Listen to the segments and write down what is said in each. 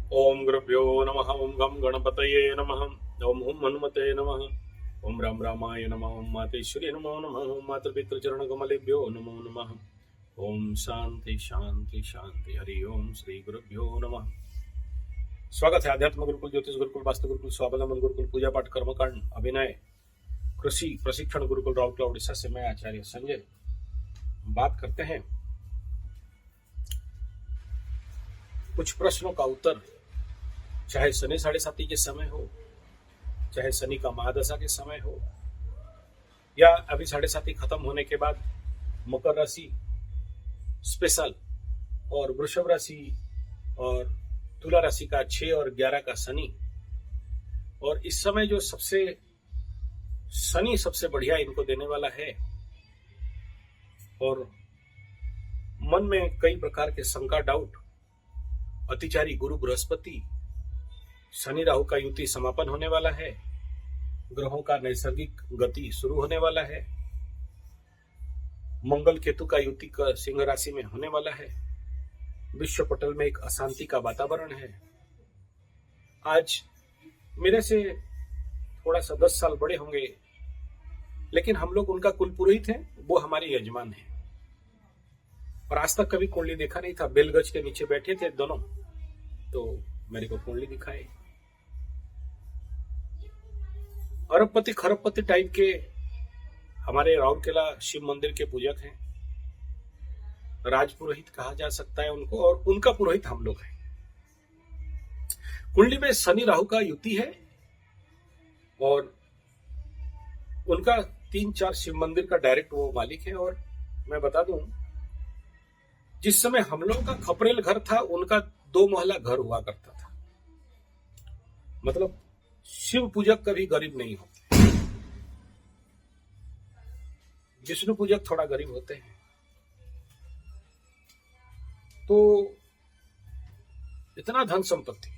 ओम गुरुभ्यो नमः। ओम गम गणपतये नमः। ओम हुम हनुमते नमः। ओम राम रामाय नमः। ओम मातेश्वरी नमो नमः। ओम मातृपितृचरण कमलेभ्यो नमो नमः। ओम शांति शांति शांति। हरि ओम श्री गुरुभ्यो नमः। स्वागत है आध्यात्म गुरुकुल, ज्योतिष गुरुकुल, वास्तु गुरुकुल, स्वावलंबन गुरुकुल, पूजा पाठ, कर्मकांड, अभिनय, कृषि प्रशिक्षण गुरुकुल राउरकेला उड़ीसा से मैं आचार्य संजय बात करते हैं कुछ प्रश्नों का उत्तर। चाहे शनि 7:30 के समय हो, चाहे शनि का महादशा के समय हो, या अभी 7:30 खत्म होने के बाद मकर राशि स्पेशल और वृषभ राशि और तुला राशि का 6 और 11 का शनि, और इस समय जो शनि सबसे बढ़िया इनको देने वाला है, और मन में कई प्रकार के शंका, डाउट, अतिचारी गुरु बृहस्पति, शनि राहु का युति समापन होने वाला है, ग्रहों का नैसर्गिक गति शुरू होने वाला है, मंगल केतु का युति सिंह राशि में होने वाला है, विश्व पटल में एक अशांति का वातावरण है। आज मेरे से थोड़ा सा 10 साल बड़े होंगे, लेकिन हम लोग उनका कुल पुरोहित हैं, वो हमारे यजमान हैं, और आज तक कभी कुंडली देखा नहीं था। बेलगज के नीचे बैठे थे दोनों, तो मेरे को कुंडली दिखाए। अरबपति खरबपति टाइप के हमारे राउरकेला शिव मंदिर के पूजक हैं, राजपुरोहित कहा जा सकता है उनको, और उनका पुरोहित हम लोग हैं। कुंडली में शनि राहु का युति है, और उनका 3-4 शिव मंदिर का डायरेक्ट वो मालिक है। और मैं बता दूं, जिस समय हम लोगों का खपरेल घर था, उनका 2 महला घर हुआ करता था। मतलब शिव पूजक कभी गरीब नहीं होते, विष्णु पूजक थोड़ा गरीब होते हैं। तो इतना धन संपत्ति,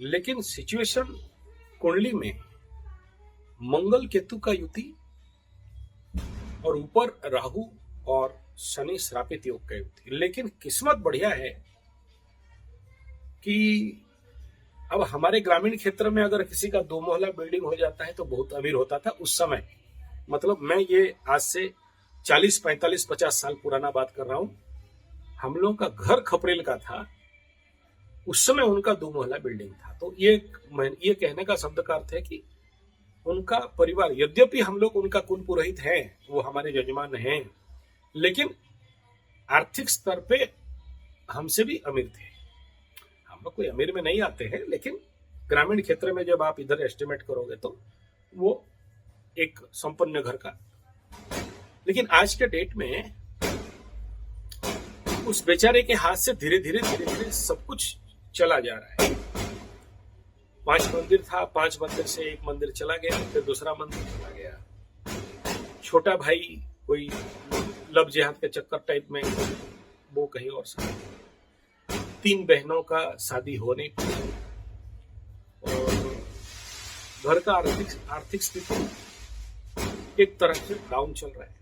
लेकिन सिचुएशन कुंडली में मंगल केतु का युति और ऊपर राहु और शनि श्रापित योग का युति। लेकिन किस्मत बढ़िया है कि अब हमारे ग्रामीण क्षेत्र में अगर किसी का 2 महला बिल्डिंग हो जाता है तो बहुत अमीर होता था उस समय। मतलब मैं ये आज से 40, 45, 50 साल पुराना बात कर रहा हूं। हम लोगों का घर खपरेल का था, उस समय उनका 2 महला बिल्डिंग था। तो ये कहने का शब्द का अर्थ है कि उनका परिवार, यद्यपि हम लोग उनका कुल पुरोहित हैं, वो हमारे यजमान हैं, लेकिन आर्थिक स्तर पे हमसे भी अमीर थे। हम लोग कोई अमीर में नहीं आते हैं, लेकिन ग्रामीण क्षेत्र में जब आप इधर एस्टिमेट करोगे तो वो एक संपन्न घर का। लेकिन आज के डेट में उस बेचारे के हाथ से धीरे धीरे सब कुछ चला जा रहा है। 5 मंदिर था, 5 मंदिर से 1 मंदिर चला गया, फिर दूसरा मंदिर चला गया। छोटा भाई कोई लव जिहाद के चक्कर टाइप में, वो कहीं और सा। 3 बहनों का शादी होने, और घर का आर्थिक स्थिति एक तरह से डाउन चल रहा है,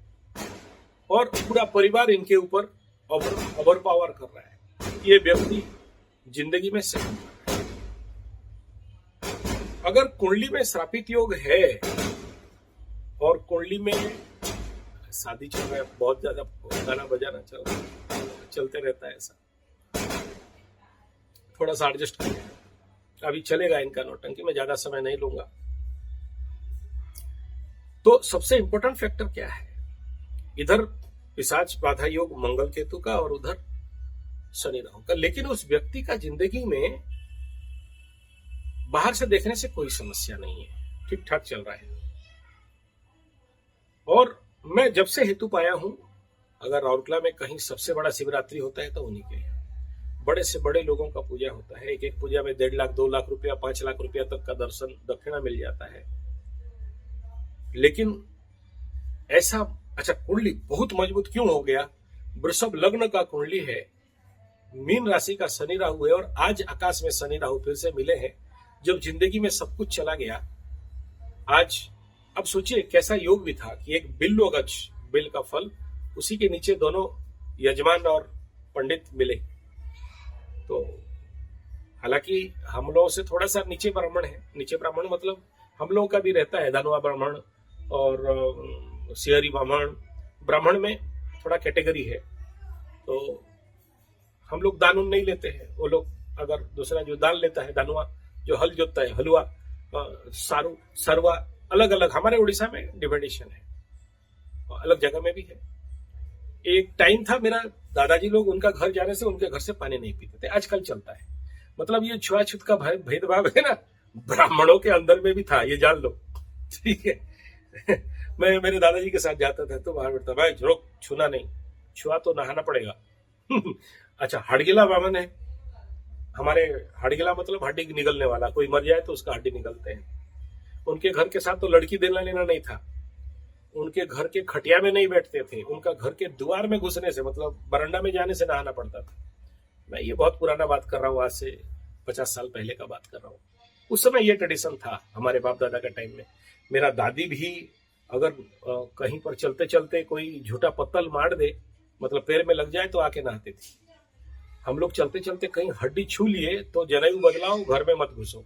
और पूरा परिवार इनके ऊपर ओवर पावर कर रहा है। ये व्यक्ति जिंदगी में सही। अगर कुंडली में श्रापित योग है और कुंडली में शादी चल रहा है, बहुत ज्यादा गाना बजाना चलते रहता है, ऐसा थोड़ा सा एडजस्ट करिए। अभी चलेगा इनका नौटंकी, मैं ज्यादा समय नहीं लूंगा। तो सबसे इंपॉर्टेंट फैक्टर क्या है? इधर पिशाच बाधा योग मंगल केतु का, और उधर शनि राहु का। लेकिन उस व्यक्ति का जिंदगी में बाहर से देखने से कोई समस्या नहीं है, ठीक ठाक चल रहा है। और मैं जब से हेतु पाया हूं, अगर राउरकेला में कहीं सबसे बड़ा शिवरात्रि होता है तो उन्हीं के बड़े से बड़े लोगों का पूजा होता है। एक पूजा में 1.5 लाख, 2 लाख रुपया, 5 लाख रुपया तक का दर्शन दक्षिणा मिल जाता है। लेकिन ऐसा, अच्छा, कुंडली बहुत मजबूत क्यों हो गया? वृषभ लग्न का कुंडली है, मीन राशि का शनि राहु है, और आज आकाश में शनि राहु फिर से मिले हैं। जब जिंदगी में सब कुछ चला गया, आज अब सोचिए कैसा योग भी था कि एक बिल्वगज, बिल का फल, उसी के नीचे दोनों यजमान और पंडित मिले। तो हालांकि हम लोगों से थोड़ा सा नीचे ब्राह्मण है। नीचे ब्राह्मण मतलब हम लोगों का भी रहता है दानुआ ब्राह्मण और सियरी ब्राह्मण। ब्राह्मण में थोड़ा कैटेगरी है, तो हम लोग दान नहीं लेते हैं। वो लोग अगर दूसरा जो दान लेता है, दानुआ जो हल जोतता है, हलवा, सारू, सरवा, अलग अलग हमारे उड़ीसा में डिवाइडेशन है, अलग जगह में भी है। एक टाइम था मेरा दादाजी लोग उनका घर जाने से उनके घर से पानी नहीं पीते थे, आजकल चलता है। मतलब ये छुआछूत का भेदभाव है ना, ब्राह्मणों के अंदर में भी था, ये जान लो, ठीक है। मैं मेरे दादाजी के साथ जाता था तो बाहर बैठता, भाई रुक, छूना नहीं, छुआ तो नहाना पड़ेगा। अच्छा, हड़गिला ब्राह्मण है हमारे। हड़गिला मतलब हड्डी निकलने वाला, कोई मर जाए तो उसका हड्डी निकलते हैं। उनके घर के साथ तो लड़की देना लेना नहीं था, उनके घर के खटिया में नहीं बैठते थे, उनका घर के द्वार में घुसने से, मतलब बरंडा में जाने से नहाना पड़ता था। मैं ये बहुत पुराना बात कर रहा हूँ, आज से 50 साल पहले का बात कर रहा हूँ। उस समय ये ट्रेडिशन था हमारे बाप दादा के टाइम में। मेरा दादी भी अगर कहीं पर चलते चलते कोई झूठा पत्तल मार दे, मतलब पैर में लग जाए, तो आके नहाते थे। हम लोग चलते चलते कहीं हड्डी छू लिए तो जनेऊ बदलाओ, घर में मत घुसो,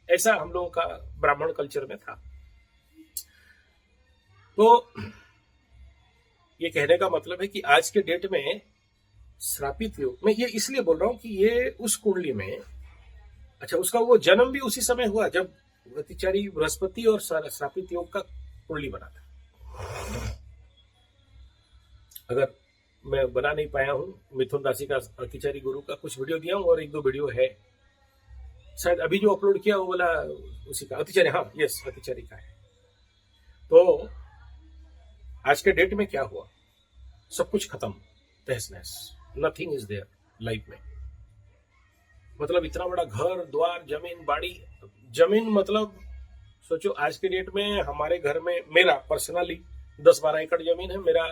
ऐसा हम लोगों का ब्राह्मण कल्चर में था। तो ये कहने का मतलब है कि आज के डेट में श्रापित योग, मैं ये इसलिए बोल रहा हूं कि ये उस कुंडली में, अच्छा, उसका वो जन्म भी उसी समय हुआ जब अतिचारी बृहस्पति और श्रापित योग का कुंडली बना था। अगर मैं बना नहीं पाया हूं, मिथुन राशि का अतिचारी गुरु का कुछ वीडियो दिया हूं और एक दो वीडियो है, शायद अभी जो अपलोड किया वो वाला उसी का अतिचारी, हाँ यस, अतिचारी का है। तो आज के डेट में क्या हुआ, सब कुछ खत्म, तहस नहस, नथिंग इज देयर लाइफ में। मतलब इतना बड़ा घर द्वार, जमीन बाड़ी, जमीन मतलब सोचो आज के डेट में हमारे घर में, मेरा पर्सनली 10-12 एकड़ जमीन है, मेरा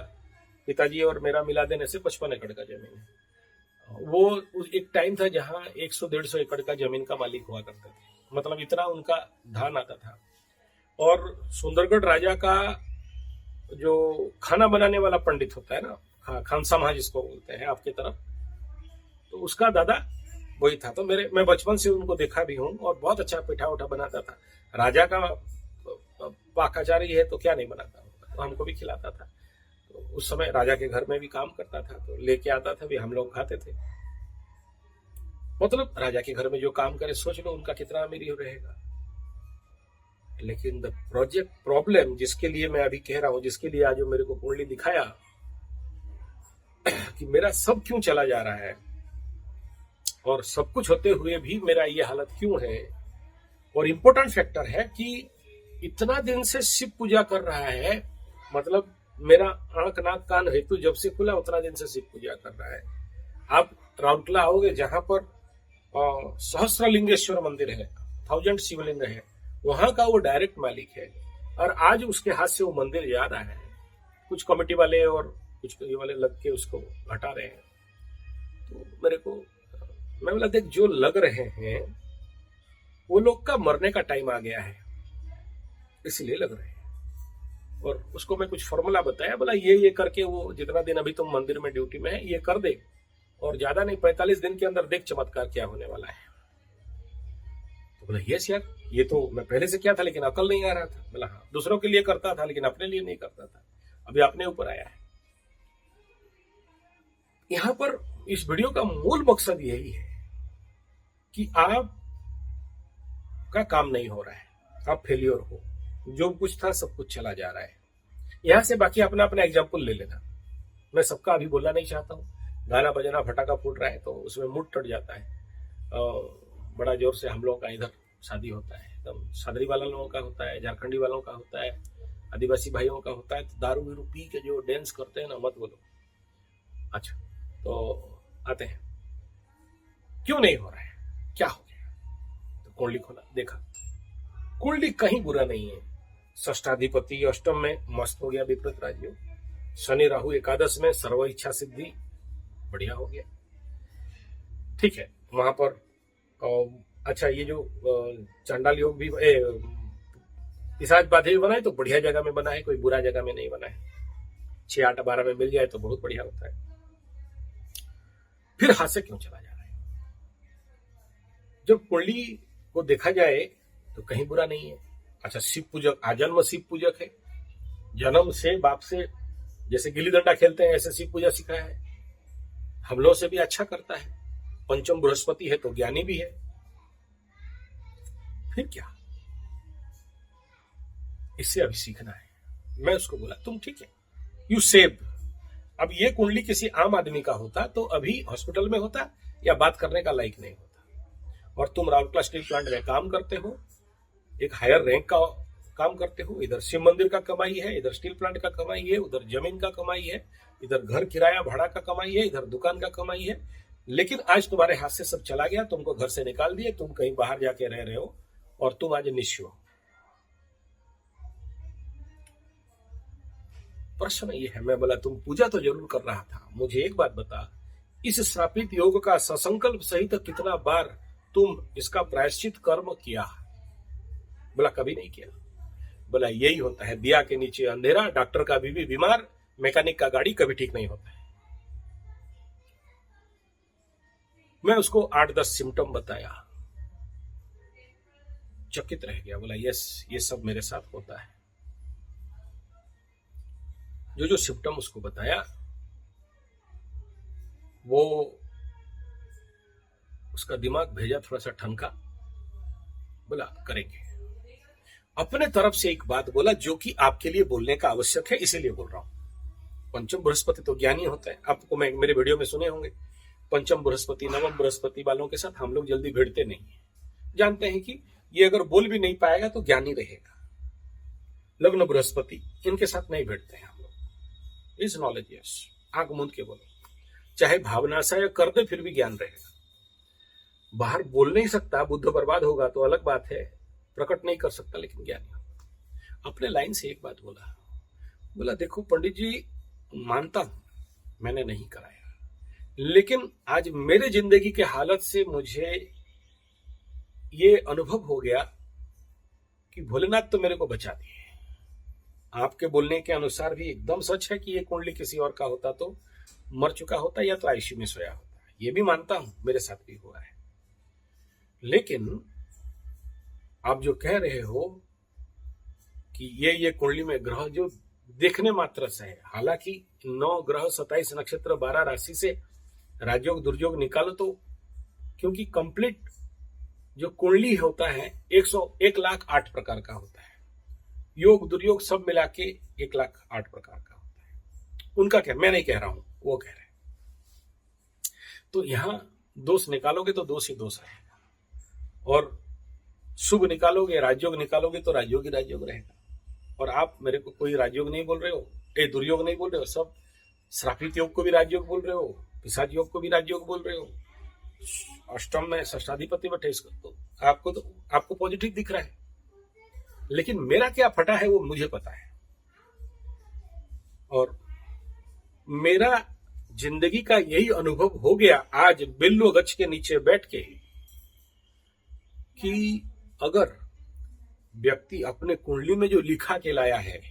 पिताजी और मेरा मिला देने से 55 एकड़ का जमीन है। वो एक टाइम था जहां 100-150 एकड़ का जमीन का मालिक हुआ करते थे, मतलब इतना उनका धान आता था। और सुंदरगढ़ राजा का जो खाना बनाने वाला पंडित होता है ना, खानसामा जिसको बोलते हैं आपके तरफ, तो उसका दादा वही था। तो मैं बचपन से उनको देखा भी हूँ, और बहुत अच्छा पिठा उठा बनाता था। राजा का पाकाचारी है तो क्या नहीं बनाता, तो हमको भी खिलाता था। तो उस समय राजा के घर में भी काम करता था, तो लेके आता था भी, हम लोग खाते थे। मतलब राजा के घर में जो काम करे, सोच लो उनका कितना अमीरी रहेगा। लेकिन द प्रोजेक्ट प्रॉब्लम जिसके लिए मैं अभी कह रहा हूं, जिसके लिए आज मेरे को कुंडली दिखाया कि मेरा सब क्यों चला जा रहा है, और सब कुछ होते हुए भी मेरा ये हालत क्यों है। और इंपॉर्टेंट फैक्टर है कि इतना दिन से शिव पूजा कर रहा है, मतलब मेरा आंख नाक कान हेतु जब से खुला उतना दिन से शिव पूजा कर रहा है। आप राउरकेला आओगे जहां पर सहस्रलिंगेश्वर मंदिर है, 1000 शिवलिंग है, वहां का वो डायरेक्ट मालिक है, और आज उसके हाथ से वो मंदिर जा रहा है। कुछ कमेटी वाले और कुछ ये वाले लग के उसको हटा रहे हैं। तो मेरे को, मैं बोला देख, जो लग रहे हैं वो लोग का मरने का टाइम आ गया है, इसलिए लग रहे हैं। और उसको मैं कुछ फॉर्मूला बताया, बोला ये करके वो जितना दिन अभी तुम मंदिर में ड्यूटी में है ये कर दे, और ज्यादा नहीं 45 दिन के अंदर देख चमत्कार क्या होने वाला है। तो बोला यस यार, ये तो मैं पहले से क्या था लेकिन अकल नहीं आ रहा था। बोला हाँ, दूसरों के लिए करता था लेकिन अपने लिए नहीं करता था, अभी अपने ऊपर आया है। यहां पर इस वीडियो का मूल मकसद यही है कि आप का काम नहीं हो रहा है, आप फेलियर हो, जो कुछ था सब कुछ चला जा रहा है। यहां से बाकी अपना अपना एग्जाम्पल ले लेना, मैं सबका अभी बोलना नहीं चाहता हूँ। गाना बजाना फटाका फूट रहा है तो उसमें मूड टट जाता है। बड़ा जोर से हम लोगों का इधर शादी होता है, एकदम सादरी वाला लोगों का होता है, झारखंडी वालों का होता है, आदिवासी भाइयों का होता है, तो दारू वीरू पी के जो डांस करते हैं ना, मत बोलो। अच्छा, तो आते हैं, क्यों नहीं हो रहा है, क्या हो गया? तो कुंडली खोला, देखा कुंडली कहीं बुरा नहीं है। षष्ठाधिपति अष्टम में मस्त हो गया, विपरीत राजयोग। शनि राहु एकादश में सर्व इच्छा सिद्धि, बढ़िया हो गया, ठीक है। वहां पर अच्छा, ये जो चांडाल योग भी पिशाच बाधे भी बनाए तो बढ़िया जगह में बना है, कोई बुरा जगह में नहीं बना है। 6, 8, 12 में मिल जाए तो बहुत बढ़िया होता है। फिर हाथ से क्यों चला जा रहा है? जब कुंडली को देखा जाए तो कहीं बुरा नहीं है। अच्छा, शिव पूजक, आजन्म शिव पूजक है, जन्म से बाप से जैसे गिल्ली डंडा खेलते हैं ऐसे शिव पूजा सिखाया है, हमलों से भी अच्छा करता है, पंचम बृहस्पति है तो ज्ञानी भी है, फिर क्या, इससे अभी सीखना है। मैं उसको बोला तुम ठीक है, यू सेव। अब ये कुंडली किसी आम आदमी का होता तो अभी हॉस्पिटल में होता या बात करने का लायक नहीं होता। और तुम राउरकेला स्टील प्लांट में काम करते हो, एक हायर रैंक का काम करते हो, इधर शिव मंदिर का कमाई है, इधर स्टील प्लांट का कमाई है, उधर जमीन का कमाई है, इधर घर किराया भाड़ा का कमाई है, इधर दुकान का कमाई है। लेकिन आज तुम्हारे हाथ से सब चला गया, तुमको घर से निकाल दिए, तुम कहीं बाहर जाके रह रहे हो और तुम आज निश्चय हो। प्रश्न ये है, मैं बोला तुम पूजा तो जरूर कर रहा था, मुझे एक बात बता, इस श्रापित योग का ससंकल्प सहित कितना बार तुम इसका प्रायश्चित कर्म किया? बोला कभी नहीं किया। बोला यही होता है, दिया के नीचे अंधेरा, डॉक्टर का बीवी बीमार, मैकेनिक का गाड़ी कभी ठीक नहीं होता है। मैं उसको 8-10 सिम्टम बताया, चकित रह गया। बोला यस, ये सब मेरे साथ होता है। जो जो सिम्टम उसको बताया वो उसका दिमाग भेजा थोड़ा सा ठनका, बोला करेंगे। अपने तरफ से एक बात बोला जो कि आपके लिए बोलने का आवश्यक है, इसीलिए बोल रहा हूं। पंचम बृहस्पति तो ज्ञानी होता है, आपको मैं मेरे वीडियो में सुने होंगे। पंचम बृहस्पति, नवम बृहस्पति वालों के साथ हम लोग जल्दी भिड़ते नहीं है, जानते हैं कि ये अगर बोल भी नहीं पाएगा तो ज्ञानी रहेगा। लग्न बृहस्पति, इनके साथ नहीं भिड़ते हैं हम लोग। इज नॉलेज, यस, आंख मूंद के बोलो, चाहे भावनाशय कर दे फिर भी ज्ञान रहेगा। बाहर बोल नहीं सकता, बुद्ध बर्बाद होगा तो अलग बात है, प्रकट नहीं कर सकता लेकिन ज्ञानी। अपने लाइन से एक बात बोला, बोला देखो पंडित जी, मानता हूं मैंने नहीं कराया, लेकिन आज मेरे जिंदगी के हालत से मुझे ये अनुभव हो गया कि भोलेनाथ तो मेरे को बचा दिए। आपके बोलने के अनुसार भी एकदम सच है कि ये कुंडली किसी और का होता तो मर चुका होता या तो आईसीयू में सोया होता। ये भी मानता हूं, मेरे साथ भी हुआ है। लेकिन आप जो कह रहे हो कि ये कुंडली में ग्रह जो देखने मात्र से है, हालांकि 9 ग्रह 27 नक्षत्र 12 राशि से राजयोग दुर्योग निकालो तो, क्योंकि कंप्लीट जो कुंडली होता है 1,08 प्रकार का होता है, योग दुर्योग सब मिला के 1,08 प्रकार का होता है। उनका क्या, मैं नहीं कह रहा हूं, वो कह रहे हैं। तो यहां दोष निकालोगे तो दोष ही दोष रहेगा, और शुभ निकालोगे, राजयोग निकालोगे तो राजयोग ही राजयोग रहेगा। और आप मेरे को कोई राजयोग नहीं बोल रहे हो, दुर्योग नहीं बोल रहे हो, सब श्रापित योग को भी राजयोग बोल रहे हो, पिशाच योग को भी राजयोग बोल रहे हो। अष्टम में षष्ठाधिपति बैठे, इसको तो आपको पॉजिटिव दिख रहा है, लेकिन मेरा क्या फटा है वो मुझे पता है। और मेरा जिंदगी का यही अनुभव हो गया आज बिल्लो गच्छ के नीचे बैठ के, कि अगर व्यक्ति अपने कुंडली में जो लिखा के लाया है,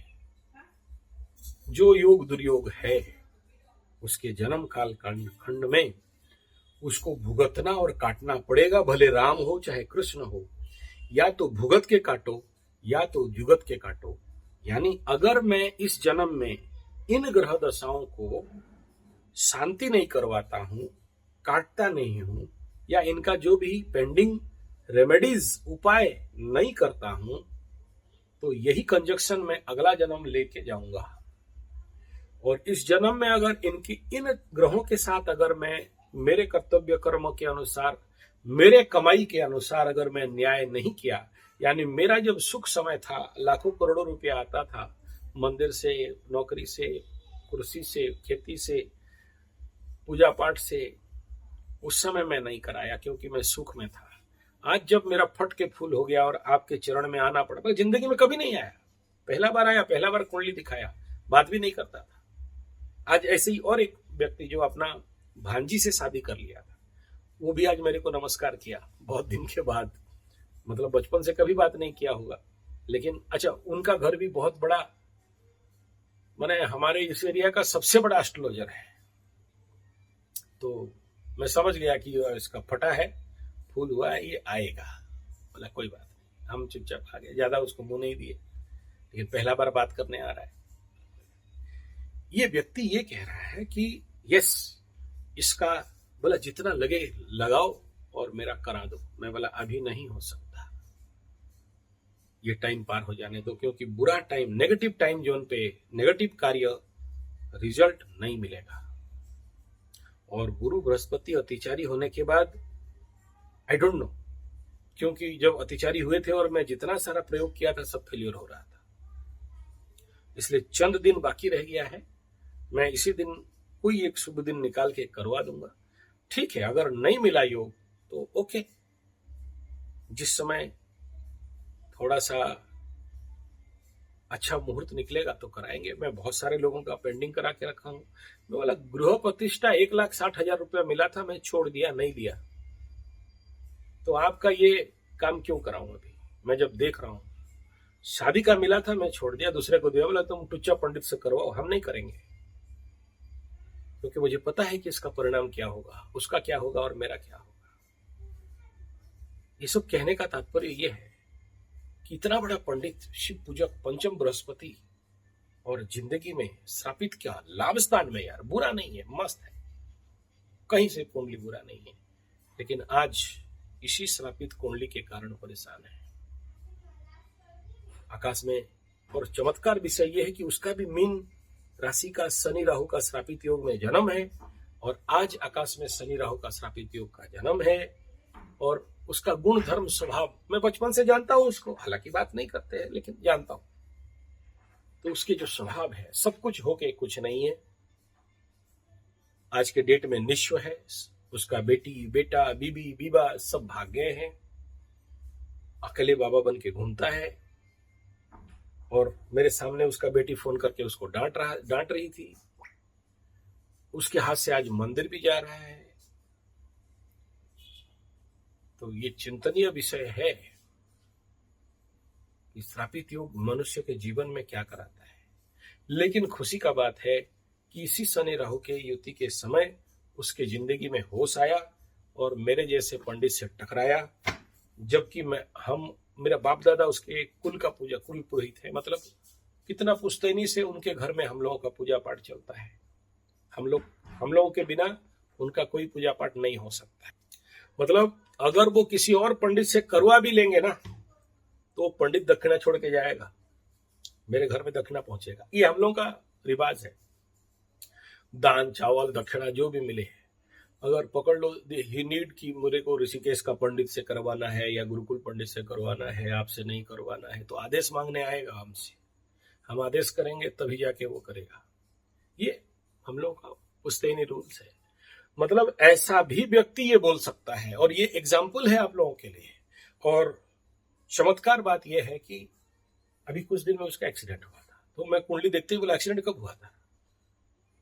जो योग दुर्योग है, उसके जन्म काल खंड में उसको भुगतना और काटना पड़ेगा, भले राम हो चाहे कृष्ण हो। या तो भुगत के काटो या तो जुगत के काटो। यानी अगर मैं इस जन्म में इन ग्रह दशाओं को शांति नहीं करवाता हूं, काटता नहीं हूं, या इनका जो भी पेंडिंग रेमेडीज उपाय नहीं करता हूं, तो यही कंजक्शन में अगला जन्म लेके जाऊंगा। और इस जन्म में अगर इन ग्रहों के साथ अगर मैं मेरे कर्तव्य कर्म के अनुसार, मेरे कमाई के अनुसार अगर मैं न्याय नहीं किया, यानी मेरा जब सुख समय था, लाखों करोड़ों रुपया आता था मंदिर से, नौकरी से, कुर्सी से, खेती से, पूजा पाठ से, उस समय मैं नहीं कराया क्योंकि मैं सुख में था। आज जब मेरा फट के फूल हो गया और आपके चरण में आना पड़ा, पर जिंदगी में कभी नहीं आया, पहला बार आया, पहला बार कुंडली दिखाया, बात भी नहीं करता था। आज ऐसे ही और एक व्यक्ति जो अपना भांजी से शादी कर लिया था, वो भी आज मेरे को नमस्कार किया बहुत दिन के बाद। मतलब बचपन से कभी बात नहीं किया होगा, लेकिन अच्छा, उनका घर भी बहुत बड़ा, माने हमारे इस एरिया का सबसे बड़ा एस्ट्रोलॉजर है। तो मैं समझ गया कि इसका फटा है, फूल हुआ है, ये आएगा। बोला कोई बात नहीं, हम चुपचाप आ गए, ज्यादा उसको मुंह नहीं दिए, लेकिन पहला बार बात करने आ रहा है। ये व्यक्ति ये कह रहा है कि यस, इसका बोला जितना लगे लगाओ और मेरा करा दो। मैं बोला अभी नहीं हो सकता, ये टाइम पार हो जाने दो, क्योंकि बुरा टाइम, नेगेटिव टाइम जोन पे नेगेटिव कार्य रिजल्ट नहीं मिलेगा। और गुरु बृहस्पति अतिचारी होने के बाद आई डोंट नो, क्योंकि जब अतिचारी हुए थे और मैं जितना सारा प्रयोग किया था सब फेलियर हो रहा था, इसलिए चंद दिन बाकी रह गया है। मैं इसी दिन कोई एक शुभ दिन निकाल के करवा दूंगा। ठीक है, अगर नहीं मिला योग तो ओके, जिस समय थोड़ा सा अच्छा मुहूर्त निकलेगा तो कराएंगे। मैं बहुत सारे लोगों का पेंडिंग करा के रखा हूं। मैं बोला गृह प्रतिष्ठा 1,60,000 रुपया मिला था, मैं छोड़ दिया, नहीं दिया, तो आपका ये काम क्यों कराऊं? अभी मैं जब देख रहा हूं शादी का मिला था, मैं छोड़ दिया, दूसरे को दिया। बोला तुम टुच्चा पंडित से करवाओ, हम नहीं करेंगे, क्योंकि मुझे पता है कि इसका परिणाम क्या होगा, उसका क्या होगा और मेरा क्या होगा। ये सब कहने का तात्पर्य ये है कि इतना बड़ा पंडित, शिव पूजक, पंचम बृहस्पति, और जिंदगी में श्रापित क्या, लाभ स्थान में, यार बुरा नहीं है, मस्त है, कहीं से कुंडली बुरा नहीं है, लेकिन आज इसी श्रापित कुंडली के कारण परेशान है। आकाश में और चमत्कार विषय यह है कि उसका भी मीन राशि का शनि राहु का श्रापित योग में जन्म है, और आज आकाश में शनि राहु का श्रापित योग का जन्म है। और उसका गुण धर्म स्वभाव मैं बचपन से जानता हूं उसको, हालांकि बात नहीं करते हैं लेकिन जानता हूं। तो उसके जो स्वभाव है, सब कुछ होके कुछ नहीं है। आज के डेट में निश्व है, उसका बेटी, बेटा, बीबी, बीबा सब भाग गए हैं, अकेले बाबा बन के घूमता है। और मेरे सामने उसका बेटी फोन करके उसको डांट रही थी। उसके हाथ से आज मंदिर भी जा रहा है। तो ये चिंतनीय विषय है कि श्रापित योग मनुष्य के जीवन में क्या कराता है। लेकिन खुशी का बात है कि इसी शनि राहु के युति के समय उसके जिंदगी में होश आया और मेरे जैसे पंडित से टकराया, जबकि मेरा बाप दादा उसके कुल का पूजा, कुल पुरोहित है, मतलब कितना पुश्तैनी से उनके घर में हम लोगों का पूजा पाठ चलता है। हम लोगों के बिना उनका कोई पूजा पाठ नहीं हो सकता है। मतलब अगर वो किसी और पंडित से करवा भी लेंगे ना, तो पंडित दक्षिणा छोड़ के जाएगा, मेरे घर में दक्षिणा पहुंचेगा। ये हम लोगों का रिवाज है। दान, चावल, दक्षिणा जो भी मिले, अगर पकड़ लो ही नीड कि मेरे को ऋषिकेश का पंडित से करवाना है या गुरुकुल पंडित से करवाना है, आपसे नहीं करवाना है, तो आदेश मांगने आएगा हमसे। हम आदेश करेंगे तभी जाके वो करेगा। ये हम लोग का पुश्तैनी रूल्स है। मतलब ऐसा भी व्यक्ति ये बोल सकता है, और ये एग्जाम्पल है आप लोगों के लिए। और चमत्कार बात यह है कि अभी कुछ दिन में उसका एक्सीडेंट हुआ था, तो मैं कुंडली देखते ही बोला एक्सीडेंट कब हुआ था?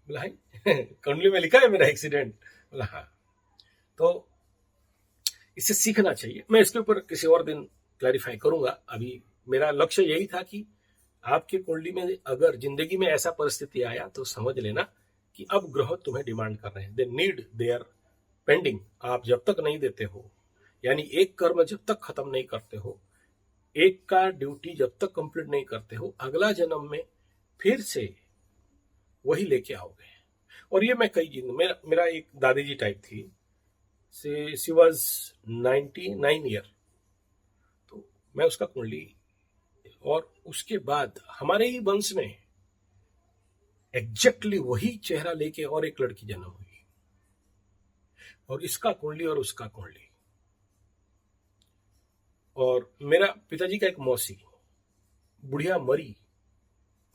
बोला है कुंडली में लिखा है मेरा एक्सीडेंट। बोला हाँ। तो इससे सीखना चाहिए। मैं इसके ऊपर किसी और दिन क्लैरिफाई करूंगा। अभी मेरा लक्ष्य यही था कि आपकी कुंडली में अगर जिंदगी में ऐसा परिस्थिति आया तो समझ लेना कि अब ग्रह तुम्हें डिमांड कर रहे हैं, दे नीड देयर पेंडिंग। आप जब तक नहीं देते हो, यानी एक कर्म जब तक खत्म नहीं करते हो, एक का ड्यूटी जब तक कंप्लीट नहीं करते हो, अगला जन्म में फिर से वही लेके आओगे। और ये मैं मेरा एक दादी जी टाइप थी, शी वाज 99 ईयर, तो मैं उसका कुंडली, और उसके बाद हमारे ही वंश में एग्जैक्टली वही चेहरा लेके और एक लड़की जन्म हुई, और इसका कुंडली और उसका कुंडली। और मेरा पिताजी का एक मौसी बुढ़िया मरी,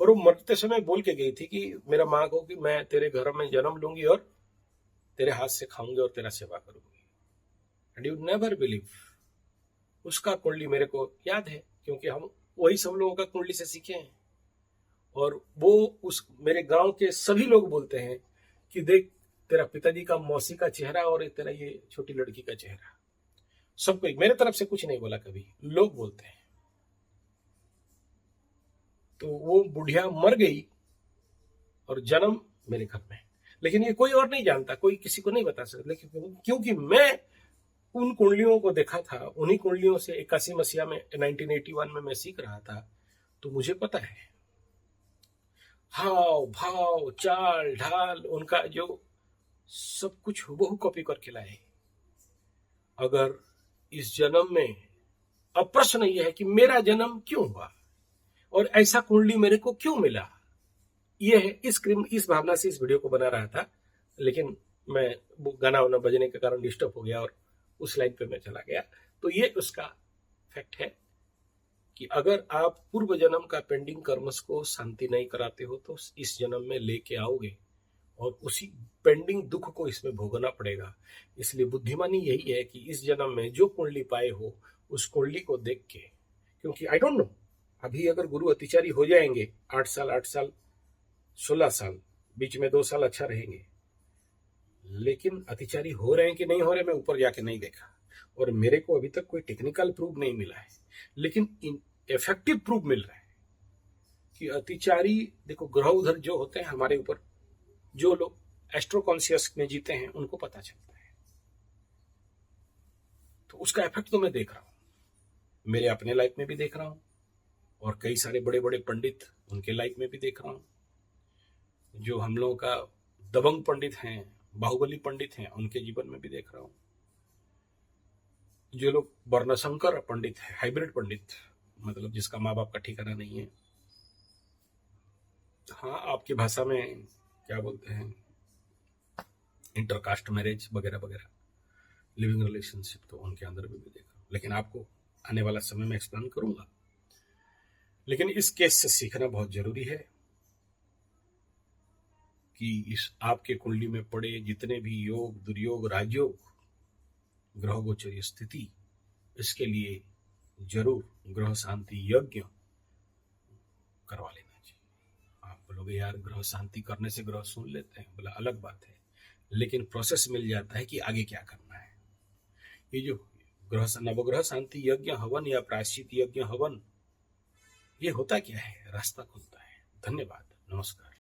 और वो मरते समय बोल के गई थी कि मेरा माँ को कि मैं तेरे घर में जन्म लूंगी और तेरे हाथ से खाऊंगी और तेरा सेवा करूंगी। एंड यू नेवर बिलीव, उसका कुंडली मेरे को याद है, क्योंकि हम वही सब लोगों का कुंडली से सीखे हैं। और वो मेरे गांव के सभी लोग बोलते हैं कि देख तेरा पिताजी का मौसी का चेहरा और तेरा ये छोटी लड़की का चेहरा। सबको, मेरे तरफ से कुछ नहीं बोला, कभी लोग बोलते हैं। तो वो बुढ़िया मर गई और जन्म मेरे घर में, लेकिन ये कोई और नहीं जानता, कोई किसी को नहीं बता सकता। लेकिन क्योंकि मैं उन कुंडलियों को देखा था, उन्हीं कुंडलियों से 81 मसीहा में 1981 में मैं सीख रहा था, तो मुझे पता है हाव भाव चाल ढाल उनका जो सब कुछ हूबहू कॉपी करके लाए। अगर इस जन्म में, अब प्रश्न यह है कि मेरा जन्म क्यों हुआ और ऐसा कुंडली मेरे को क्यों मिला, यह है इस भावना से इस वीडियो को बना रहा था। लेकिन मैं गाना वाना बजने के कारण डिस्टर्ब हो गया और उस लाइन पे मैं चला गया। तो ये उसका फैक्ट है कि अगर आप पूर्व जन्म का पेंडिंग कर्मस को शांति नहीं कराते हो तो इस जन्म में लेके आओगे और उसी पेंडिंग दुख को इसमें भोगना पड़ेगा। इसलिए बुद्धिमानी यही है कि इस जन्म में जो कुंडली पाए हो उस कुंडली को देख के, क्योंकि आई डोंट नो अभी अगर गुरु अतिचारी हो जाएंगे 8 साल 16 साल, बीच में 2 साल अच्छा रहेंगे, लेकिन अतिचारी हो रहे हैं कि नहीं हो रहे मैं ऊपर जाके नहीं देखा और मेरे को अभी तक कोई टेक्निकल प्रूफ नहीं मिला है, लेकिन इफेक्टिव प्रूफ मिल रहा है कि अतिचारी, देखो ग्रह उधर जो होते हैं हमारे ऊपर, जो लोग एस्ट्रो कॉन्शियस में जीते हैं उनको पता चलता है। तो उसका इफेक्ट तो मैं देख रहा हूं, मेरे अपने लाइफ में भी देख रहा हूं और कई सारे बड़े बड़े पंडित उनके लाइफ में भी देख रहा हूं। जो हम लोगों का दबंग पंडित हैं, बाहुबली पंडित हैं, उनके जीवन में भी देख रहा हूं। जो लोग वर्णशंकर पंडित है, हाइब्रिड पंडित, मतलब जिसका माँ बाप का ठिकाना नहीं है, हाँ आपकी भाषा में क्या बोलते हैं, इंटरकास्ट मैरिज वगैरह वगैरह, लिविंग रिलेशनशिप, तो उनके अंदर भी देख रहा हूं। लेकिन आपको आने वाला समय में एक्सप्लेन करूंगा। लेकिन इस केस से सीखना बहुत जरूरी है कि इस आपके कुंडली में पड़े जितने भी योग, दुर्योग, राजयोग, ग्रह गोचर स्थिति, इसके लिए जरूर ग्रह शांति यज्ञ करवा लेना चाहिए। आप बोलोगे यार ग्रह शांति करने से ग्रह सुन लेते हैं, बोला अलग बात है, लेकिन प्रोसेस मिल जाता है कि आगे क्या करना है। ये जो नवग्रह शांति यज्ञ हवन या प्रायश्चित यज्ञ हवन, ये होता क्या है, रास्ता खुलता है। धन्यवाद, नमस्कार।